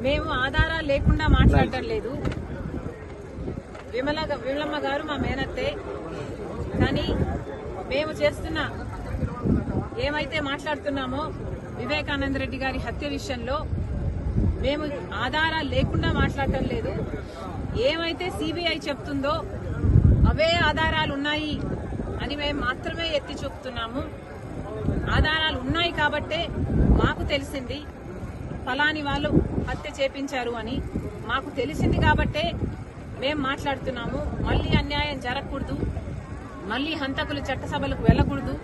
మేము ఆధారాలు లేకుండా మాట్లాడటం లేదు. విమలమ్మ గారు మా మేనత్తే. కానీ మేము చేస్తున్న ఏమైతే మాట్లాడుతున్నామో వివేకానంద రెడ్డి గారి హత్య విషయంలో మేము ఆధారాలు లేకుండా మాట్లాడటం లేదు. ఏమైతే సిబిఐ చెప్తుందో అవే ఆధారాలు ఉన్నాయి అని మేము మాత్రమే ఎత్తి చూపుతున్నాము. ఆధారాలు ఉన్నాయి కాబట్టే మాకు తెలిసింది ఫలాని వాళ్ళు హత్య చేపించారు అని మాకు తెలిసింది కాబట్టే మేము మాట్లాడుతున్నాము. మళ్లీ అన్యాయం జరగకూడదు, మళ్లీ హంతకులు చట్టసభలకు వెళ్లకూడదు,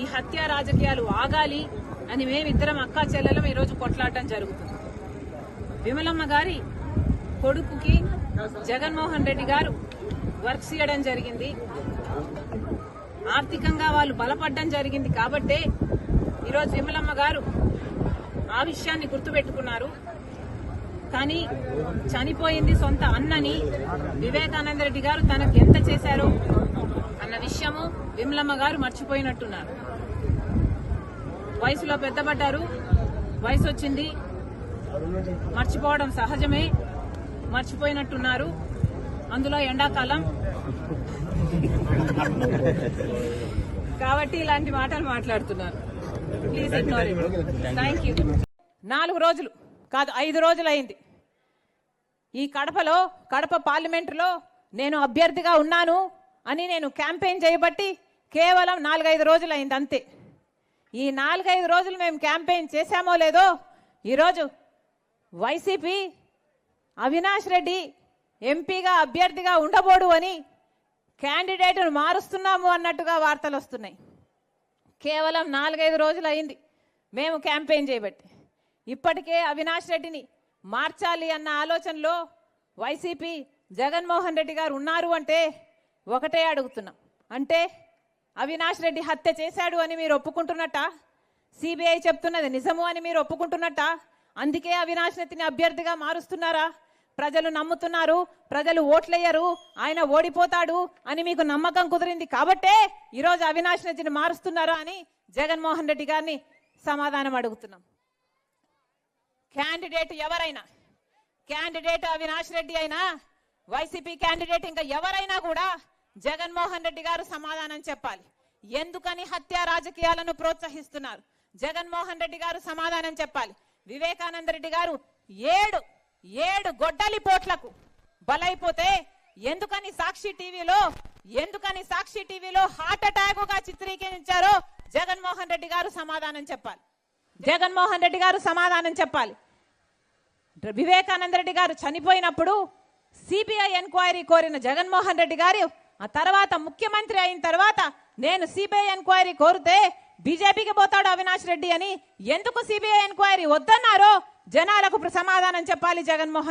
ఈ హత్య రాజకీయాలు ఆగాలి అని మేమిద్దరం అక్కా చెల్లెలం ఈరోజు కొట్లాడటం జరుగుతుంది. విమలమ్మ గారి కొడుకుకి జగన్మోహన్ రెడ్డి గారు వర్క్స్ ఇవ్వడం జరిగింది. ఆర్థికంగా వాళ్ళు బలపడడం జరిగింది కాబట్టే ఈరోజు విమలమ్మ గారు ఆ విషయాన్ని గుర్తుపెట్టుకున్నారు. కానీ చనిపోయింది సొంత అన్నని వివేకానంద రెడ్డి గారు తనకు ఎంత చేశారో అన్న విషయము విమలమ్మ గారు మర్చిపోయినట్టున్నారు. వయసులో పెద్దపడ్డారు, వయసు వచ్చింది, మర్చిపోవడం సహజమే, మర్చిపోయినట్టున్నారు. అందులో ఎండాకాలం కాబట్టి ఇలాంటి మాటలు మాట్లాడుతున్నారు. Please ignore it. Thank you. 4 రోజులు కాదు 5 రోజులు అయింది ఈ కడప పార్లమెంటులో నేను అభ్యర్థిగా ఉన్నాను అని నేను క్యాంపెయిన్ చేయబట్టి కేవలం 4-5 రోజులు అయింది అంతే. ఈ 4-5 రోజులు మేము క్యాంపెయిన్ చేశామో లేదో ఈరోజు వైసీపీ అవినాష్ రెడ్డి ఎంపీగా అభ్యర్థిగా ఉండబోడు అని క్యాండిడేట్ను మారుస్తున్నాము అన్నట్టుగా వార్తలు వస్తున్నాయి. కేవలం 4-5 రోజులు అయింది మేము క్యాంపెయిన్ చేయబట్టి. ఇప్పటికే అవినాష్ రెడ్డిని మార్చాలి అన్న ఆలోచనలో వైసీపీ జగన్మోహన్ రెడ్డి గారు ఉన్నారు అంటే ఒకటే అడుగుతున్నాం, అంటే అవినాష్ రెడ్డి హత్య చేశాడు అని మీరు ఒప్పుకుంటున్నట్టా? సిబిఐ చెప్తున్నది నిజము అని మీరు ఒప్పుకుంటున్నట్టా? అందుకే అవినాష్ రెడ్డిని అభ్యర్థిగా మారుస్తున్నారా? ప్రజలు నమ్ముతున్నారు, ప్రజలు ఓట్లేయరు, ఆయన ఓడిపోతాడు అని మీకు నమ్మకం కుదిరింది కాబట్టే ఈరోజు అవినాష్ రెడ్డిని మారుస్తున్నారా అని జగన్మోహన్ రెడ్డి గారిని సమాధానం అడుగుతున్నాం. క్యాండిడేట్ ఎవరైనా, క్యాండిడేట్ అవినాష్ రెడ్డి అయినా వైసీపీ క్యాండిడేట్ ఇంకా ఎవరైనా కూడా జగన్మోహన్ రెడ్డి గారు సమాధానం చెప్పాలి. ఎందుకని హత్య రాజకీయాలను ప్రోత్సహిస్తున్నారు? జగన్మోహన్ రెడ్డి గారు సమాధానం చెప్పాలి. వివేకానంద రెడ్డి గారు ఏడు గొడ్డలి పోట్లకు బలైపోతే ఎందుకని సాక్షి టీవీలో హార్ట్ అటాక్ గా చిత్రీకరించారో జగన్మోహన్ రెడ్డి గారు సమాధానం చెప్పాలి. జగన్మోహన్ రెడ్డి గారు సమాధానం చెప్పాలి. వివేకానంద రెడ్డి గారు చనిపోయినప్పుడు సిబిఐ ఎంక్వైరీ కోరిన జగన్మోహన్ రెడ్డి గారు ఆ తర్వాత ముఖ్యమంత్రి అయిన తర్వాత నేను సిబిఐ ఎంక్వైరీ కోరితే బీజేపీకి పోతాడు అవినాష్ రెడ్డి అని ఎందుకు సిబిఐ ఎంక్వైరీ వద్దన్నారో జనాలకు సమాధానం చెప్పాలి జగన్మోహన్